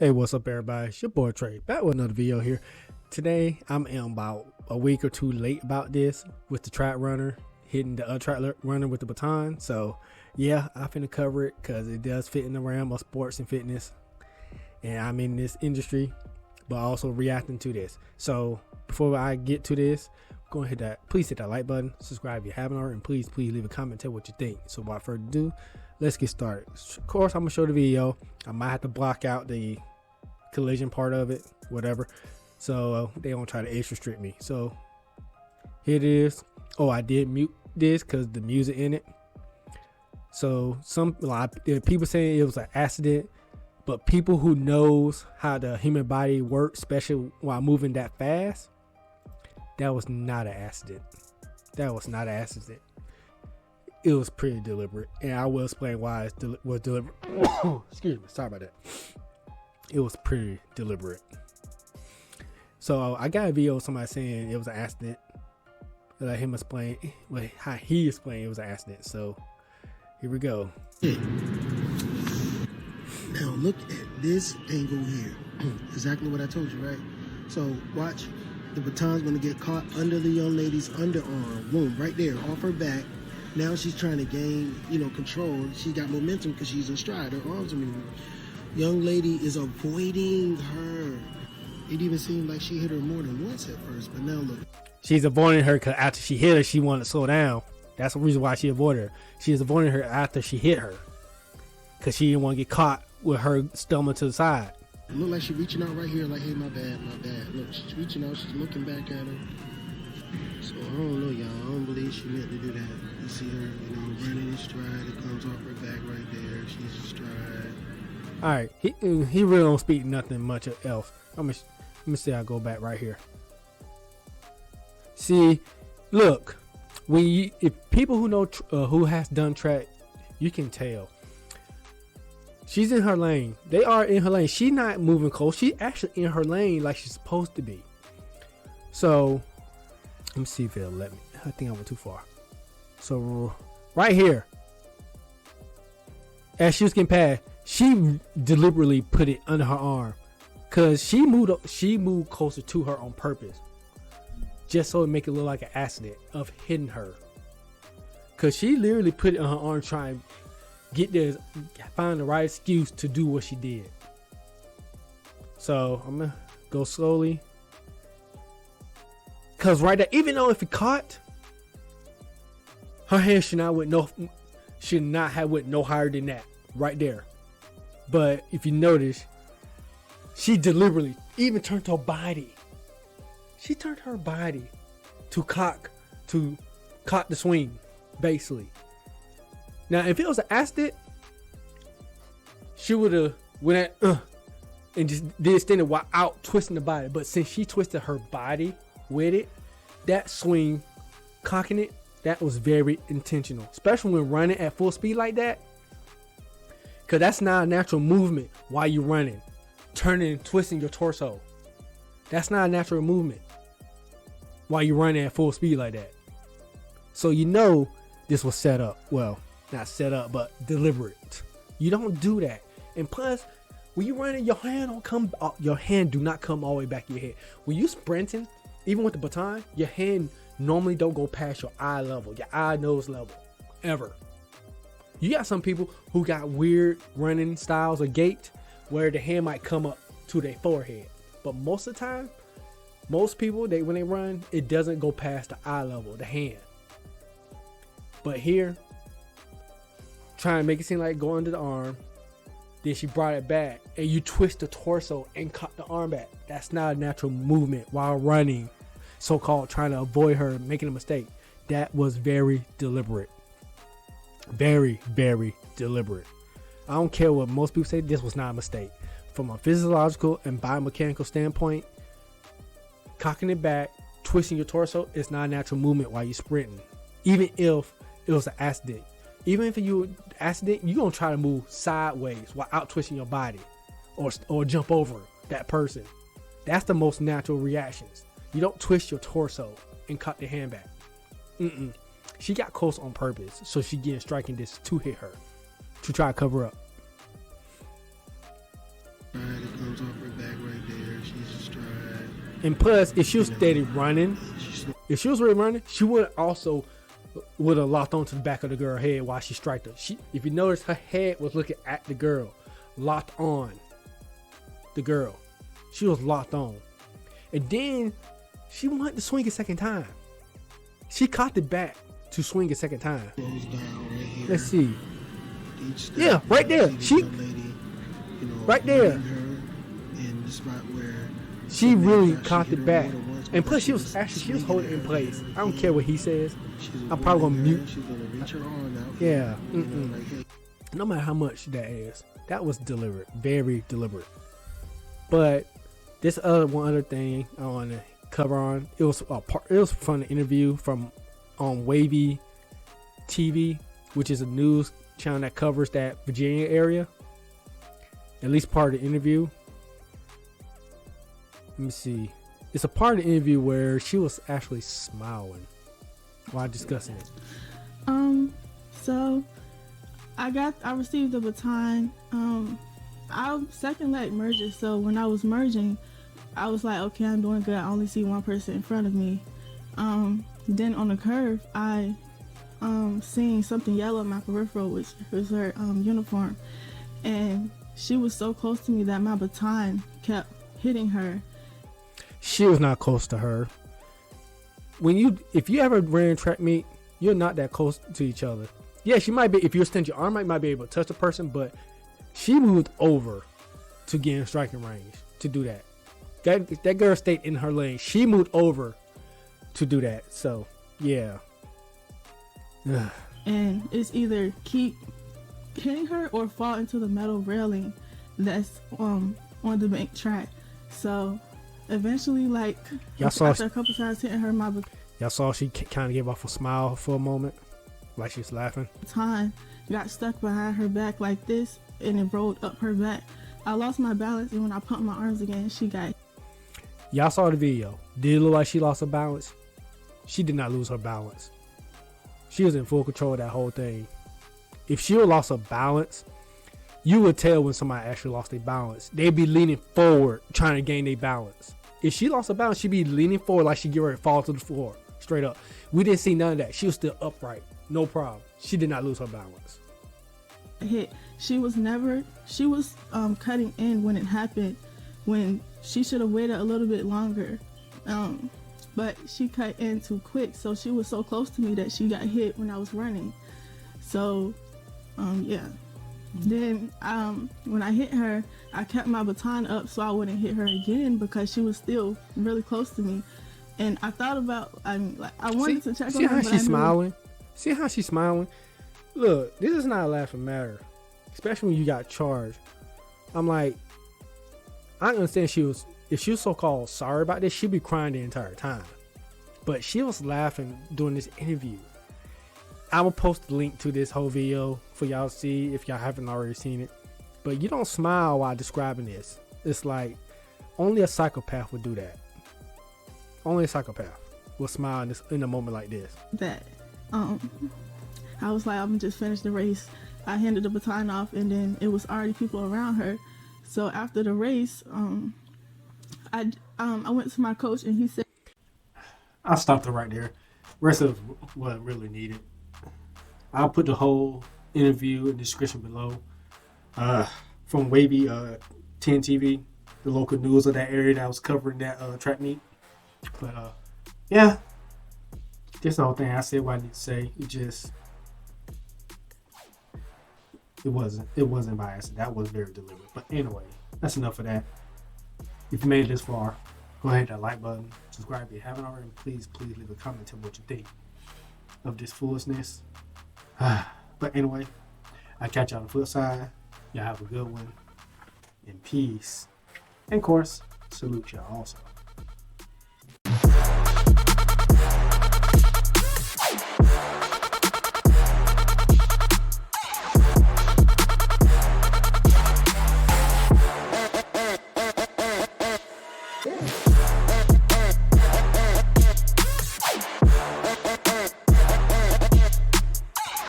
Hey, what's up, everybody? It's your boy Trey, back with another video here. Today, I'm about a week or two late about this with the track runner hitting the track runner with the baton. So, yeah, I'm finna cover it because it does fit in the realm of sports and fitness, and I'm in this industry, but also reacting to this. So, before I get to this, go ahead, please hit that like button, subscribe if you haven't already, and please leave a comment, tell what you think. So, without further ado, let's get started. Of course, I'm gonna show the video. I might have to block out the collision part of it, whatever, so they don't try to age restrict me. So here it is. Oh, I did mute this because the music in it. So a lot of people saying it was an accident, but people who knows how the human body works, especially while moving that fast, that was not an accident. That was not an accident. It was pretty deliberate, and I will explain why it was deliberate. Excuse me, sorry about that. It was pretty deliberate. So I got a video of somebody saying it was an accident. Let him explain how he explained it was an accident. So here we go. Now look at this angle here. Exactly what I told you, right? So watch, the baton's gonna get caught under the young lady's underarm. Boom, right there, off her back. Now she's trying to gain, control. She got momentum because she's in stride. Her arms are moving. Young lady is avoiding her. It even seemed like she hit her more than once at first, but now look. She's avoiding her because after she hit her, she wanted to slow down. That's the reason why she avoided her. She is avoiding her after she hit her because she didn't want to get caught with her stomach to the side. It looked like she's reaching out right here, like, hey, my bad. Look, she's reaching out, she's looking back at her. So I don't know, y'all. I don't believe she meant to do that. You see her, running in stride. It comes off her back right there. She's in stride. All right, he really don't speak nothing much else. Let me see. I go back right here. See, look, if people who know who has done track, you can tell. She's in her lane. They are in her lane. She's not moving close. She's actually in her lane like she's supposed to be. So let me see if it'll let me. I think I went too far. So right here, as she was getting past, she deliberately put it under her arm because she moved closer to her on purpose, just so it make it look like an accident of hitting her. Because she literally put it on her arm trying to find the right excuse to do what she did. So I'm gonna go slowly, because right there, even though if it caught, her hand should not have went no higher than that right there. But if you notice, she deliberately even turned her body. She turned her body to cock the swing, basically. Now, if it was an accident, she would have went at and just did extended while out twisting the body. But since she twisted her body with it, that swing, cocking it, that was very intentional, especially when running at full speed like that. Because that's not a natural movement while you're running, turning and twisting your torso. That's not a natural movement while you're running at full speed like that. So this was set up. Well, not set up, but deliberate. You don't do that. And plus, when you're running, your hand do not come all the way back to your head. When you sprinting, even with the baton, your hand normally don't go past your eye level, your eye nose level, ever. You got some people who got weird running styles or gait where the hand might come up to their forehead. But most of the time, most people, when they run, it doesn't go past the eye level, the hand. But here, trying to make it seem like go under the arm, then she brought it back and you twist the torso and cut the arm back. That's not a natural movement while running, so-called trying to avoid her making a mistake. That was very deliberate. Very, very deliberate. I don't care what most people say, this was not a mistake. From a physiological and biomechanical standpoint, cocking it back, twisting your torso is not a natural movement while you're sprinting. Even if it was an accident. Even if you accident, you're going to try to move sideways while out twisting your body or jump over that person. That's the most natural reactions. You don't twist your torso and cut the hand back. She got close on purpose, so she getting striking distance to hit her, to try to cover up. It comes And plus, if she was steady running, if she was really running, she would have locked onto the back of the girl's head while she striked her. If you notice, her head was looking at the girl, locked on the girl. She was locked on. And then she wanted to swing a second time. She caught the back to swing a second time. Let's see. Yeah, right there. Right there. She really caught the back. And plus, she was holding it in place. I don't care what he says. I'm probably gonna mute. Yeah. No matter how much that is, that was deliberate, very deliberate. But this one other thing I want to cover on. It was from the interview from on Wavy TV, which is a news channel that covers that Virginia area. At least part of the interview. Let me see. It's a part of the interview where she was actually smiling while discussing it. So I received the baton. I second leg merges, so when I was merging, I was like, okay, I'm doing good. I only see one person in front of me. Then on the curve, I seen something yellow in my peripheral, which was her uniform, and she was so close to me that my baton kept hitting her. She was not close to her. If you ever ran track meet, you're not that close to each other. Yeah, she might be. If you extend your arm, might be able to touch the person, but she moved over to get in striking range to do that. That girl stayed in her lane. She moved over to do that. So yeah. And it's either keep hitting her or fall into the metal railing that's on the bank track. So eventually, like, after a couple times hitting her, y'all saw she kind of gave off a smile for a moment, like she was laughing. Time got stuck behind her back like this, and it rolled up her back. I lost my balance, and when I pumped my arms again, she got. Y'all saw the video. Did it look like she lost her balance? She did not lose her balance. She was in full control of that whole thing. If she would lost her balance, you would tell when somebody actually lost their balance. They'd be leaning forward trying to gain their balance. If she lost her balance, she'd be leaning forward like she'd get ready to fall to the floor, straight up. We didn't see none of that. She was still upright, no problem. She did not lose her balance. Hit. She was cutting in when it happened, when she should have waited a little bit longer. But she cut in too quick, so she was so close to me that she got hit when I was running. So, yeah. Then when I hit her, I kept my baton up so I wouldn't hit her again because she was still really close to me. And I thought about, I wanted to check on her. See how she's smiling? See how she's smiling? Look, this is not a laughing matter, especially when you got charged. I'm like, I understand if she was so-called sorry about this, she'd be crying the entire time. But she was laughing during this interview. I will post the link to this whole video for y'all to see if y'all haven't already seen it. But you don't smile while describing this. It's like only a psychopath would do that. Only a psychopath will smile in a moment like this. I was like, I'm gonna just finish the race. I handed the baton off, and then it was already people around her. So after the race, I went to my coach, and he said, I'll stop it right there. Rest of what really needed. I'll put the whole interview in the description below. From Wavy 10 TV, the local news of that area that was covering that track meet. But yeah, that's the whole thing. I said what I need to say. It wasn't by accident. That was very deliberate. But anyway, that's enough of that. If you made it this far, go ahead, hit that like button, subscribe if you haven't already. Please leave a comment, tell me what you think of this foolishness. But anyway, I'll catch y'all on the flip side. Y'all have a good one. And peace. And of course, salute y'all also.